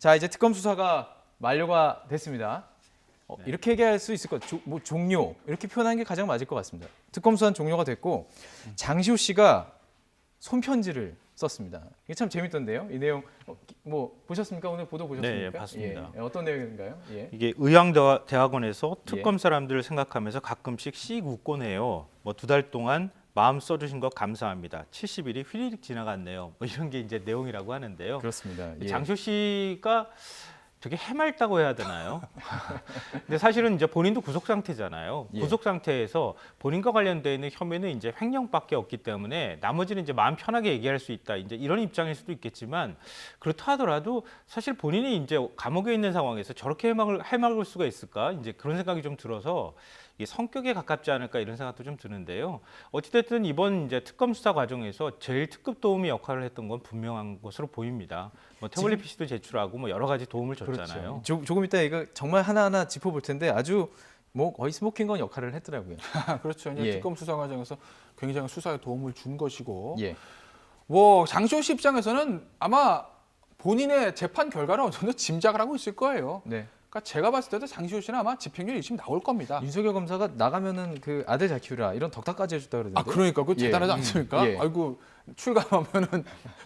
자, 이제 특검 수사가 만료가 됐습니다. 이렇게 얘기할 수 있을 것 같아요. 뭐 종료 이렇게 표현하는 게 가장 맞을 것 같습니다. 특검 수사는 종료가 됐고 장시호 씨가 손편지를 썼습니다. 이게 참 재밌던데요. 이 내용 뭐 보셨습니까? 오늘 보도 보셨습니까? 네, 봤습니다. 예, 어떤 내용인가요? 예. 이게 의왕대학원에서 특검 사람들을 생각하면서 가끔씩 씩 웃곤 해요. 뭐 2달 동안 마음 써주신 것 감사합니다. 70일이 휘리릭 지나갔네요. 뭐 이런 게 이제 내용이라고 하는데요. 그렇습니다. 예. 장시호 씨가 되게 해맑다고 해야 되나요? 근데 사실은 이제 본인도 구속 상태잖아요. 예. 구속 상태에서 본인과 관련되어 있는 혐의는 이제 횡령밖에 없기 때문에 나머지는 이제 마음 편하게 얘기할 수 있다. 이제 이런 입장일 수도 있겠지만 그렇다 하더라도 사실 본인이 이제 감옥에 있는 상황에서 저렇게 해맑을 수가 있을까? 이제 그런 생각이 좀 들어서 이게 성격에 가깝지 않을까 이런 생각도 좀 드는데요. 어찌됐든 이번 이제 특검 수사 과정에서 제일 특급 도우미 역할을 했던 건 분명한 것으로 보입니다. 뭐 태블릿 PC도 제출하고 뭐 여러 가지 도움을 줬잖아요. 그렇죠. 조금 이따 이거 정말 하나하나 짚어볼 텐데 아주 뭐 거의 스모킹건 역할을 했더라고요. 그렇죠. 이제 예. 특검 수사 과정에서 굉장히 수사에 도움을 준 것이고, 예. 뭐 장시호 씨 입장에서는 아마 본인의 재판 결과를 어느 정도 짐작을 하고 있을 거예요. 네. 그러니까 제가 봤을 때도 장시호 씨는 아마 집행유예 1심 나올 겁니다. 윤석열 검사가 나가면은 그 아들 잘 키우라 이런 덕담까지 해줬다 그러던데. 아 그러니까 그거 예. 대단하지 않습니까? 예. 아이고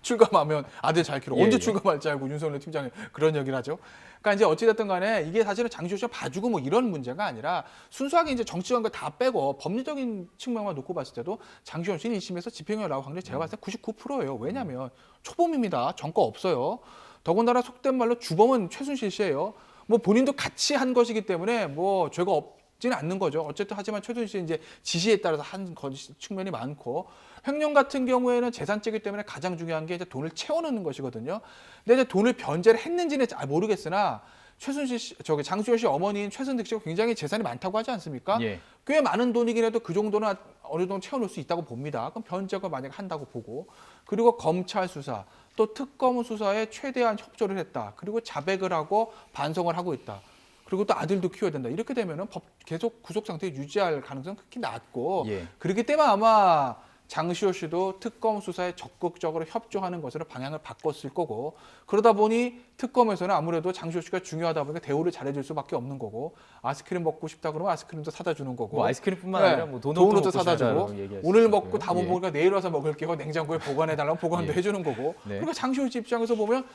출감하면 아들 잘 키워. 예, 언제 예. 출감할지 알고 윤석열 팀장이 그런 얘기를 하죠. 그러니까 이제 어찌됐든 간에 이게 사실은 장시호 씨가 봐주고 뭐 이런 문제가 아니라 순수하게 이제 정치적인 거 다 빼고 법리적인 측면만 놓고 봤을 때도 장시호 씨는 1심에서 집행유예 나올 확률이 제가 봤을 때 99%예요. 왜냐하면 초범입니다. 전과 없어요. 더군다나 속된 말로 주범은 최순실 씨예요. 뭐 본인도 같이 한 것이기 때문에 뭐 죄가 없지는 않는 거죠. 어쨌든 하지만 최순실 씨 이제 지시에 따라서 한 측면이 많고 횡령 같은 경우에는 재산죄이기 때문에 가장 중요한 게 이제 돈을 채워넣는 것이거든요. 근데 이제 돈을 변제를 했는지는 잘 모르겠으나 최순실 씨, 장시호 씨 어머니인 최순득 씨가 굉장히 재산이 많다고 하지 않습니까? 예. 꽤 많은 돈이긴 해도 그 정도는 어느 정도 채워놓을 수 있다고 봅니다. 그럼 변제가 만약 한다고 보고 그리고 검찰 수사 또 특검 수사에 최대한 협조를 했다. 그리고 자백을 하고 반성을 하고 있다. 그리고 또 아들도 키워야 된다. 이렇게 되면은 계속 구속 상태 유지할 가능성은 극히 낮고 예. 그렇기 때문에 아마 장시호 씨도 특검 수사에 적극적으로 협조하는 것으로 방향을 바꿨을 거고 그러다 보니 특검에서는 아무래도 장시호 씨가 중요하다 보니까 대우를 잘해줄 수밖에 없는 거고 아이스크림 먹고 싶다 그러면 아이스크림도 사다 주는 거고 뭐 아이스크림뿐만 네. 아니라 뭐 도넛도 사다 주고 오늘 먹고 다 못 먹으니까 내일 와서 먹을게요. 냉장고에 보관해달라고 보관도 예. 해주는 거고 네. 그러니까 장시호 씨 입장에서 보면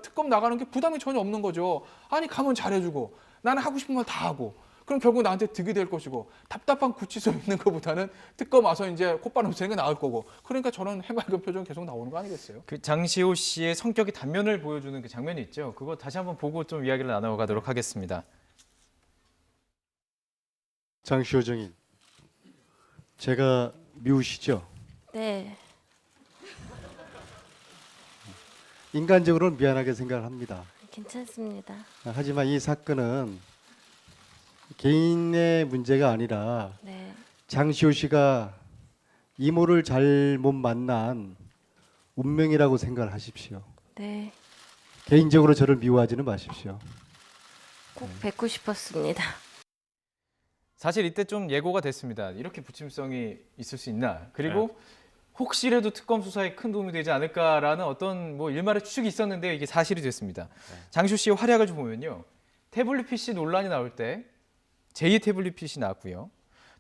특검 나가는 게 부담이 전혀 없는 거죠. 아니 가면 잘해주고 나는 하고 싶은 말 다 하고 그럼 결국 나한테 득이 될 것이고 답답한 구치소 있는 것보다는 특검 와서 이제 콧바람 쐬는 게 나을 거고 그러니까 저는 해맑은 표정 계속 나오는 거 아니겠어요? 그 장시호 씨의 성격의 단면을 보여주는 그 장면이 있죠. 그거 다시 한번 보고 좀 이야기를 나눠가도록 하겠습니다. 장시호 정인, 제가 미우시죠? 네, 인간적으로는 미안하게 생각을 합니다. 괜찮습니다. 하지만 이 사건은 개인의 문제가 아니라 네, 장시호 씨가 이모를 잘못 만난 운명이라고 생각을 하십시오. 네, 개인적으로 저를 미워하지는 마십시오. 꼭 뵙고 싶었습니다. 사실 이때 좀 예고가 됐습니다. 이렇게 부침성이 있을 수 있나? 그리고 혹시라도 특검 수사에 큰 도움이 되지 않을까라는 어떤 뭐 일말의 추측이 있었는데 이게 사실이 됐습니다. 장시호 씨의 활약을 좀 보면요. 태블릿 PC 논란이 나올 때 제2 태블릿 PC 나왔고요.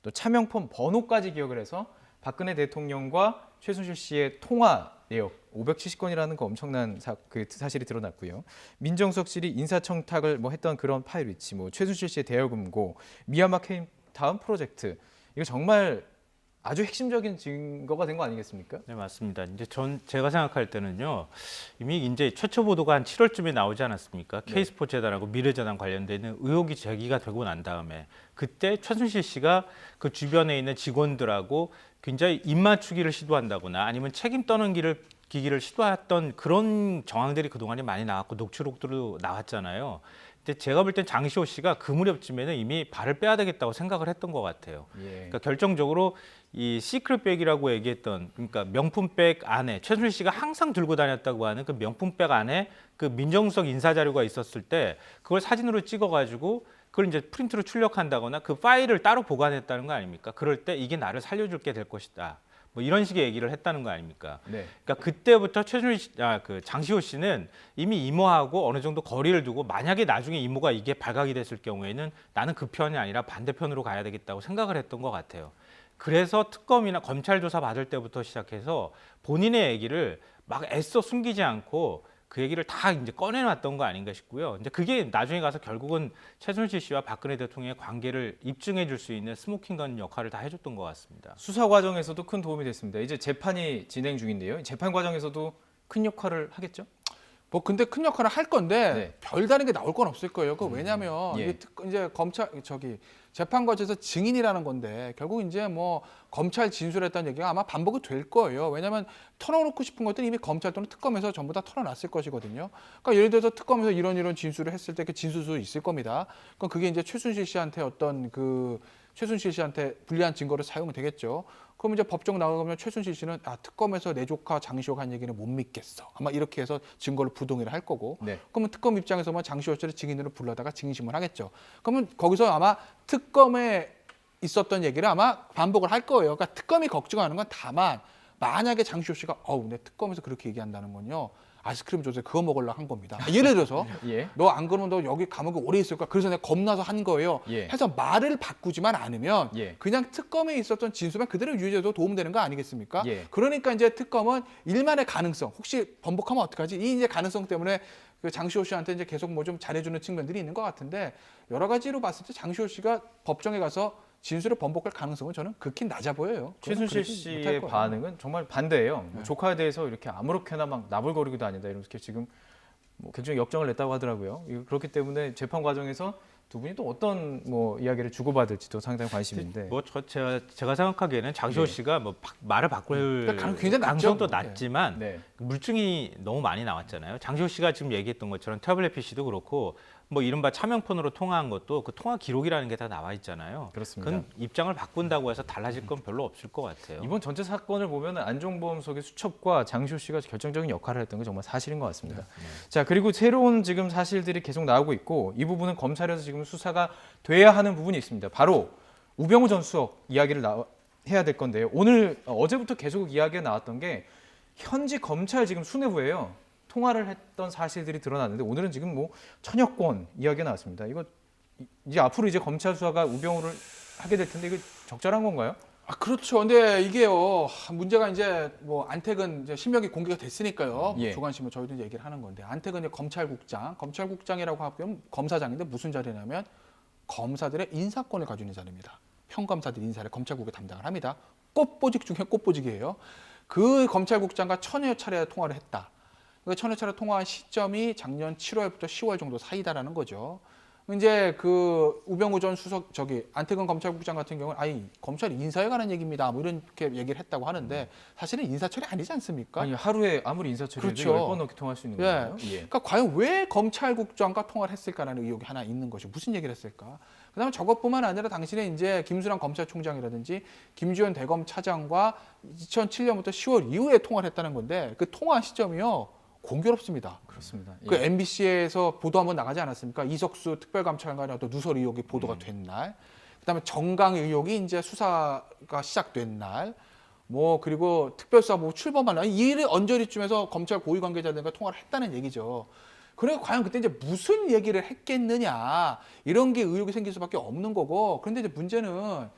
또 차명폰 번호까지 기억을 해서 박근혜 대통령과 최순실 씨의 통화 내역 570건이라는 거 엄청난 사실이 드러났고요. 민정수석실이 인사청탁을 뭐 했던 그런 파일 위치, 뭐 최순실 씨의 대여금고, 미얀마 케이타운 프로젝트 이거 정말 아주 핵심적인 증거가 된 거 아니겠습니까? 네, 맞습니다. 이제 제가 생각할 때는요. 이미 이제 최초 보도가 한 7월쯤에 나오지 않았습니까? 네. K스포츠 재단하고 미래재단 관련되는 의혹이 제기가 되고 난 다음에 그때 최순실 씨가 그 주변에 있는 직원들하고 굉장히 입맞추기를 시도한다거나 아니면 책임 기기를 시도했던 그런 정황들이 그동안에 많이 나왔고 녹취록들도 나왔잖아요. 근데 제가 볼 땐 장시호 씨가 그 무렵쯤에는 이미 발을 빼야 되겠다고 생각을 했던 것 같아요. 예. 그러니까 결정적으로 이 시크릿백이라고 얘기했던 그러니까 명품백 안에 최순실 씨가 항상 들고 다녔다고 하는 그 명품백 안에 그 민정수석 인사 자료가 있었을 때 그걸 사진으로 찍어가지고 그걸 이제 프린트로 출력한다거나 그 파일을 따로 보관했다는 거 아닙니까? 그럴 때 이게 나를 살려줄 게 될 것이다. 뭐 이런 식의 얘기를 했다는 거 아닙니까? 네. 그러니까 그때부터 장시호 씨는 이미 이모하고 어느 정도 거리를 두고 만약에 나중에 이모가 이게 발각이 됐을 경우에는 나는 그 편이 아니라 반대편으로 가야 되겠다고 생각을 했던 것 같아요. 그래서 특검이나 검찰 조사 받을 때부터 시작해서 본인의 얘기를 막 애써 숨기지 않고 그 얘기를 다 이제 꺼내놨던 거 아닌가 싶고요. 이제 그게 나중에 가서 결국은 최순실 씨와 박근혜 대통령의 관계를 입증해 줄 수 있는 스모킹건 역할을 다 해줬던 것 같습니다. 수사 과정에서도 큰 도움이 됐습니다. 이제 재판이 진행 중인데요. 재판 과정에서도 큰 역할을 하겠죠? 뭐 근데 큰 역할을 할 건데 네. 별다른 게 나올 건 없을 거예요. 그 왜냐하면 예. 이게 이제 검찰 재판 과정에서 증인이라는 건데 결국 이제 뭐 검찰 진술했다는 얘기가 아마 반복이 될 거예요. 왜냐하면 털어놓고 싶은 것들은 이미 검찰 또는 특검에서 전부 다 털어놨을 것이거든요. 그러니까 예를 들어서 특검에서 이런 진술을 했을 때 그 진술도 있을 겁니다. 그럼 그게 이제 최순실 씨한테 어떤 최순실 씨한테 불리한 증거를 사용이 되겠죠. 그럼 이제 법정 나가면 최순실 씨는 특검에서 내 조카 장시호가 한 얘기는 못 믿겠어. 아마 이렇게 해서 증거를 부동의를 할 거고. 네. 그러면 특검 입장에서만 장시호 씨를 증인으로 불러다가 증인신문을 하겠죠. 그러면 거기서 아마 특검에 있었던 얘기를 아마 반복을 할 거예요. 그러니까 특검이 걱정하는 건 다만 만약에 장시호 씨가 내 특검에서 그렇게 얘기한다는 건요. 아이스크림 조제 그거 먹으려고 한 겁니다. 예를 들어서 예. 너 안 그러면 너 여기 감옥에 오래 있을 거야. 그래서 내가 겁나서 한 거예요. 예. 해서 말을 바꾸지만 않으면 예. 그냥 특검에 있었던 진술만 그대로 유지해도 도움되는 거 아니겠습니까? 예. 그러니까 이제 특검은 일만의 가능성, 혹시 번복하면 어떡하지? 이 이제 가능성 때문에 그 장시호 씨한테 이제 계속 뭐 좀 잘해주는 측면들이 있는 것 같은데 여러 가지로 봤을 때 장시호 씨가 법정에 가서 진술을 번복할 가능성은 저는 극히 낮아 보여요. 최순실 씨의 반응은 정말 반대예요. 뭐 조카에 대해서 이렇게 아무렇게나 막 나불거리고 다닌다 이러면서 지금 뭐 굉장히 역정을 냈다고 하더라고요. 그렇기 때문에 재판 과정에서 두 분이 또 어떤 뭐 이야기를 주고받을지도 상당히 관심인데. 뭐 제가 생각하기에는 장시호 네. 씨가 뭐 말을 바꿀 굉장히 가능성도 낮죠. 낮지만 네. 물증이 너무 많이 나왔잖아요. 장시호 씨가 지금 얘기했던 것처럼 태블릿 PC도 그렇고 뭐 이른바 차명폰으로 통화한 것도 그 통화 기록이라는 게 다 나와 있잖아요. 그렇습니다. 그건 입장을 바꾼다고 해서 달라질 건 별로 없을 것 같아요. 이번 전체 사건을 보면 안종범석의 수첩과 장시호 씨가 결정적인 역할을 했던 게 정말 사실인 것 같습니다. 자, 그리고 새로운 지금 사실들이 계속 나오고 있고 이 부분은 검찰에서 지금 수사가 돼야 하는 부분이 있습니다. 바로 우병우 전 수석 이야기를 해야 될 건데요. 오늘 어제부터 계속 이야기가 나왔던 게 현지 검찰 지금 수뇌부예요. 통화를 했던 사실들이 드러났는데 오늘은 지금 뭐 천여 건 이야기가 나왔습니다. 이거 이제 앞으로 이제 검찰 수사가 우병우를 하게 될 텐데 이거 적절한 건가요? 그렇죠. 근데 이게요 문제가 이제 뭐 안택은 이제 실명이 공개가 됐으니까요. 예. 조간신문 저희도 이제 얘기를 하는 건데 안택은 이제 검찰국장이라고 하면 검사장인데 무슨 자리냐면 검사들의 인사권을 가지고 있는 자리입니다. 평검사들 인사를 검찰국에 담당을 합니다. 꽃보직 중에 꽃보직이에요. 그 검찰국장과 천여 차례 통화를 했다. 그 천여 차례 통화한 시점이 작년 7월부터 10월 정도 사이다라는 거죠. 이제 그 우병우 전 수석 안태근 검찰국장 같은 경우는 검찰 인사에 관한 얘기입니다. 뭐 이렇게 얘기를 했다고 하는데 사실은 인사처리 아니지 않습니까? 아니 하루에 아무리 인사처리해도 그렇죠. 10번 넘게 통화할 수 있는 예. 거예요. 예. 그러니까 과연 왜 검찰국장과 통화를 했을까라는 의혹이 하나 있는 것이고 무슨 얘기를 했을까? 그다음에 저것뿐만 아니라 당시에 이제 김수남 검찰총장이라든지 김주현 대검 차장과 2007년부터 10월 이후에 통화를 했다는 건데 그 통화 시점이요 공교롭습니다. 그렇습니다. 그 예. MBC에서 보도 한번 나가지 않았습니까? 이석수 특별감찰관의 어떤 누설 의혹이 보도가 된 날, 그다음에 정강 의혹이 이제 수사가 시작된 날, 뭐 그리고 특별수사부 출범한 날, 이 언저리쯤에서 검찰 고위 관계자들과 통화를 했다는 얘기죠. 그래 과연 그때 이제 무슨 얘기를 했겠느냐 이런 게 의혹이 생길 수밖에 없는 거고. 그런데 이제 문제는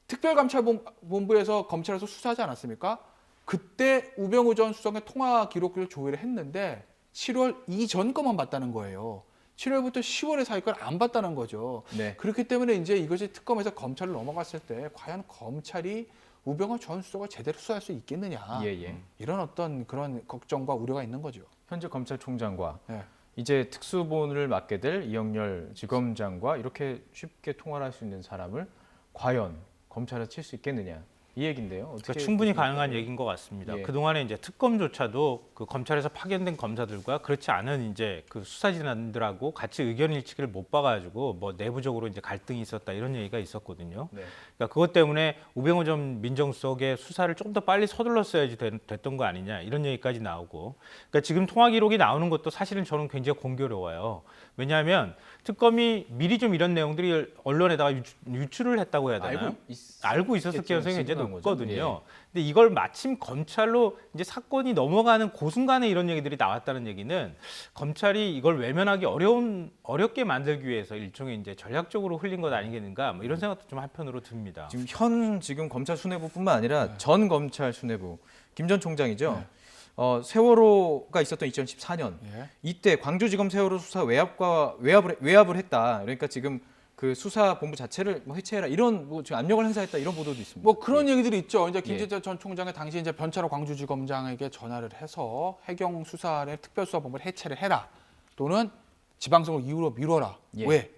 특별감찰본부에서 검찰에서 수사하지 않았습니까? 그때 우병우 전 수석의 통화 기록을 조회를 했는데 7월 이전 거만 봤다는 거예요. 7월부터 10월의 사이 걸 안 봤다는 거죠. 네. 그렇기 때문에 이제 이것이 특검에서 검찰로 넘어갔을 때 과연 검찰이 우병우 전 수석을 제대로 수사할 수 있겠느냐 예. 이런 어떤 그런 걱정과 우려가 있는 거죠. 현재 검찰총장과 네. 이제 특수본을 맡게 될 이영렬 지검장과 이렇게 쉽게 통화를 할 수 있는 사람을 과연 검찰에 칠 수 있겠느냐 이 얘기인데요. 어떻게 그러니까 충분히 보십니까? 가능한 얘기인 것 같습니다. 예. 그동안에 이제 특검조차도 그 검찰에서 파견된 검사들과 그렇지 않은 이제 그 수사진들하고 같이 의견 일치를 못 봐가지고 뭐 내부적으로 이제 갈등이 있었다 이런 얘기가 있었거든요. 네. 그러니까 그것 때문에 우병우 전 민정수석의 수사를 좀 더 빨리 서둘렀어야지 됐던 거 아니냐 이런 얘기까지 나오고, 그러니까 지금 통화 기록이 나오는 것도 사실은 저는 굉장히 공교로워요. 왜냐하면 특검이 미리 좀 이런 내용들이 언론에다가 유출을 했다고 해야 되나요? 알고 있었을 있겠죠, 가능성이 굉장히 지금은. 나온 거죠. 높거든요. 근데 이걸 마침 검찰로 이제 사건이 넘어가는 그 순간에 이런 얘기들이 나왔다는 얘기는 검찰이 이걸 외면하기 어렵게 만들기 위해서 일종의 이제 전략적으로 흘린 것 아니겠는가 뭐 이런 생각도 좀 한편으로 듭니다. 지금 검찰 수뇌부뿐만 아니라 전 검찰 수뇌부 김 전 총장이죠. 네. 세월호가 있었던 2014년 예. 이때 광주지검 세월호 수사 외압을 했다. 그러니까 지금 그 수사본부 자체를 뭐 해체해라 이런 뭐 지금 압력을 행사했다 이런 보도도 있습니다. 뭐 그런 얘기들이 있죠. 이제 예. 김진태 전 총장이 당시 이제 변찬호 광주지검장에게 전화를 해서 해경 수사를 특별수사본부를 해체를 해라. 또는 지방선거 이후로 미뤄라. 예. 왜?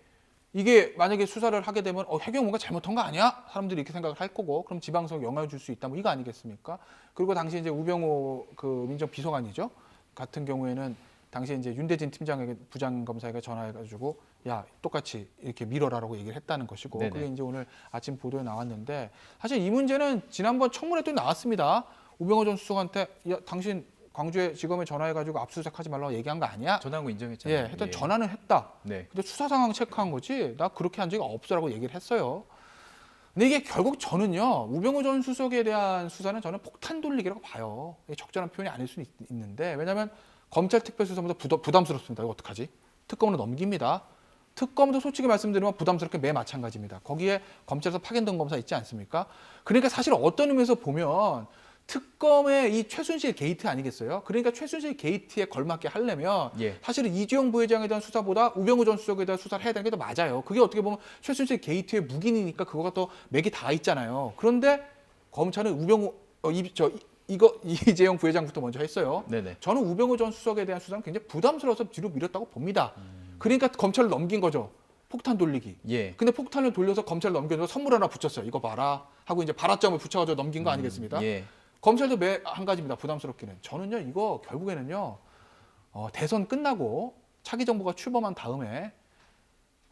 이게 만약에 수사를 하게 되면 해경 뭔가 잘못한 거 아니야? 사람들이 이렇게 생각을 할 거고 그럼 지방선거 영향을 줄 수 있다. 뭐 이거 아니겠습니까? 그리고 당시 이제 우병우 그 민정비서관이죠. 같은 경우에는 당시 이제 윤대진 팀장에게 부장검사에게 전화해가지고 야 똑같이 이렇게 밀어라라고 얘기를 했다는 것이고 네네. 그게 이제 오늘 아침 보도에 나왔는데 사실 이 문제는 지난번 청문회도 나왔습니다. 우병우 전 수석한테 야 당신 광주에 지검에 전화해가지고 압수수색하지 말라고 얘기한 거 아니야? 전화한 거 인정했잖아요. 예, 했던 전화는 했다. 네. 근데 수사 상황 체크한 거지 나 그렇게 한 적이 없어라고 얘기를 했어요. 근데 이게 결국 저는요 우병우 전 수석에 대한 수사는 저는 폭탄 돌리기라고 봐요. 이게 적절한 표현이 아닐 수는 있는데 왜냐하면 검찰 특별수사보다 부담스럽습니다. 이거 어떡하지? 특검으로 넘깁니다. 특검도 솔직히 말씀드리면 부담스럽게 매 마찬가지입니다. 거기에 검찰에서 파견된 검사 있지 않습니까? 그러니까 사실 어떤 의미에서 보면 특검의 이 최순실 게이트 아니겠어요? 그러니까 최순실 게이트에 걸맞게 하려면 예. 사실은 이재용 부회장에 대한 수사보다 우병우 전 수석에 대한 수사를 해야 되는 게 더 맞아요. 그게 어떻게 보면 최순실 게이트의 묵인이니까 그거가 더 맥이 다 있잖아요. 그런데 검찰은 이재용 부회장부터 먼저 했어요. 네네. 저는 우병우 전 수석에 대한 수사는 굉장히 부담스러워서 뒤로 밀었다고 봅니다. 그러니까 검찰을 넘긴 거죠. 폭탄 돌리기. 예. 근데 폭탄을 돌려서 검찰을 넘겨서 선물 하나 붙였어요. 이거 봐라 하고 이제 발화점을 붙여가지고 넘긴 거 아니겠습니까? 예. 검찰도 매 한 가지입니다. 부담스럽기는. 저는요 이거 결국에는요 대선 끝나고 차기 정부가 출범한 다음에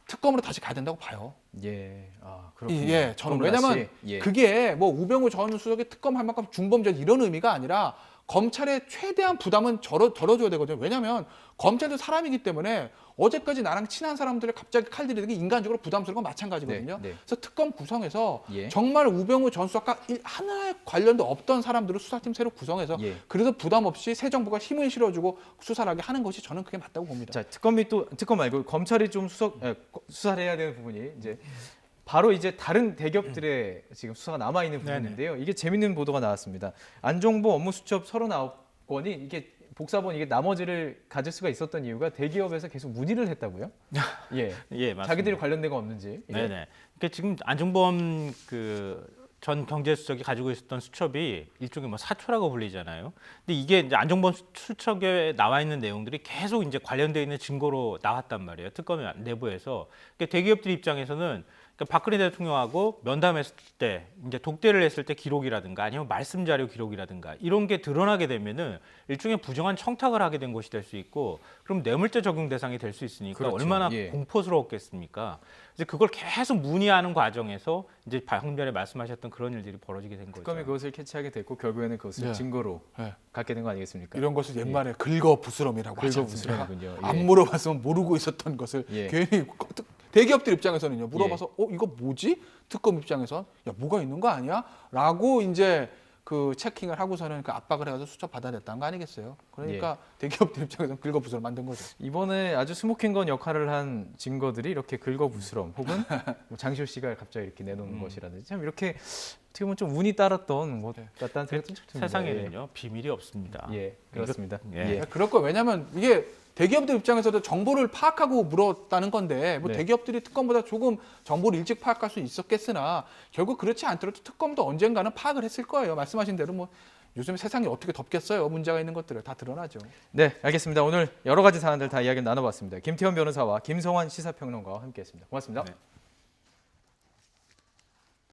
특검으로 다시 가야 된다고 봐요. 예. 아, 그렇군요. 예, 저는 그럼 다시, 왜냐면 예. 그게 뭐 우병우 전 수석이 특검할 만큼 중범죄 이런 의미가 아니라 검찰의 최대한 부담은 덜어줘야 되거든요. 왜냐하면 검찰도 사람이기 때문에 어제까지 나랑 친한 사람들을 갑자기 칼 들이는 게 인간적으로 부담스러운 건 마찬가지거든요. 네, 네. 그래서 특검 구성에서 예. 정말 우병우 전 수석과 하나의 관련도 없던 사람들을 수사팀 새로 구성해서 예. 그래서 부담 없이 새 정부가 힘을 실어주고 수사를 하게 하는 것이 저는 그게 맞다고 봅니다. 자, 특검 말고 검찰이 좀 수사를 해야 되는 부분이 이제 바로 이제 다른 대기업들의 지금 수사가 남아 있는 부분인데요. 이게 재밌는 보도가 나왔습니다. 안종보 업무수첩 39건이 이게 복사본 이게 나머지를 가질 수가 있었던 이유가 대기업에서 계속 문의를 했다고요? 예. 예, 맞습니다. 자기들이 관련된 거 없는지. 예. 네네. 그러니까 지금 안종범 전 경제수석이 가지고 있었던 수첩이 일종의 뭐 사초라고 불리잖아요. 근데 이게 이제 안종범 수첩에 나와 있는 내용들이 계속 이제 관련되어 있는 증거로 나왔단 말이에요. 특검 내부에서. 그러니까 대기업들 입장에서는 그러니까 박근혜 대통령하고 면담했을 때 이제 독대를 했을 때 기록이라든가 아니면 말씀 자료 기록이라든가 이런 게 드러나게 되면은 일종의 부정한 청탁을 하게 된 것이 될 수 있고 그럼 뇌물죄 적용 대상이 될 수 있으니까 그렇죠. 얼마나 예. 공포스러웠겠습니까? 이제 그걸 계속 문의하는 과정에서 이제 방금 전에 말씀하셨던 그런 일들이 벌어지게 된 거죠. 특검이 그것을 캐치하게 됐고 결국에는 그것을 예. 증거로 예. 갖게 된 거 아니겠습니까? 이런 것을 옛말에 긁어부스럼이라고 하지 긁어 않습니까? 부스럼이군요. 예. 안 물어봤으면 모르고 있었던 것을 예. 괜히 대기업들 입장에서는요 물어봐서 이거 뭐지? 특검 입장에서 야 뭐가 있는 거 아니야? 라고 이제 그 체킹을 하고서는 그 압박을 해가지고 수첩 받아냈다는 거 아니겠어요? 그러니까 대기업들 입장에서는 긁어부스럼 만든 거죠. 이번에 아주 스모킹건 역할을 한 증거들이 이렇게 긁어부스럼 혹은 뭐 장시호 씨가 갑자기 이렇게 내놓는 것이라든지 참 이렇게 어떻게 보면 좀 운이 따랐던 뭐 같다는 생각이 좀 듭니다. 세상에는요 비밀이 없습니다. 예, 그렇습니다. 예. 예. 그럴 거예요. 왜냐하면 이게 대기업들 입장에서도 정보를 파악하고 물었다는 건데 뭐 네. 대기업들이 특검보다 조금 정보를 일찍 파악할 수 있었겠으나 결국 그렇지 않더라도 특검도 언젠가는 파악을 했을 거예요. 말씀하신 대로 뭐 요즘 세상이 어떻게 덮겠어요. 문제가 있는 것들을 다 드러나죠. 네, 알겠습니다. 오늘 여러 가지 사안들 다 이야기를 나눠봤습니다. 김태현 변호사와 김성환 시사평론가와 함께했습니다. 고맙습니다. 네.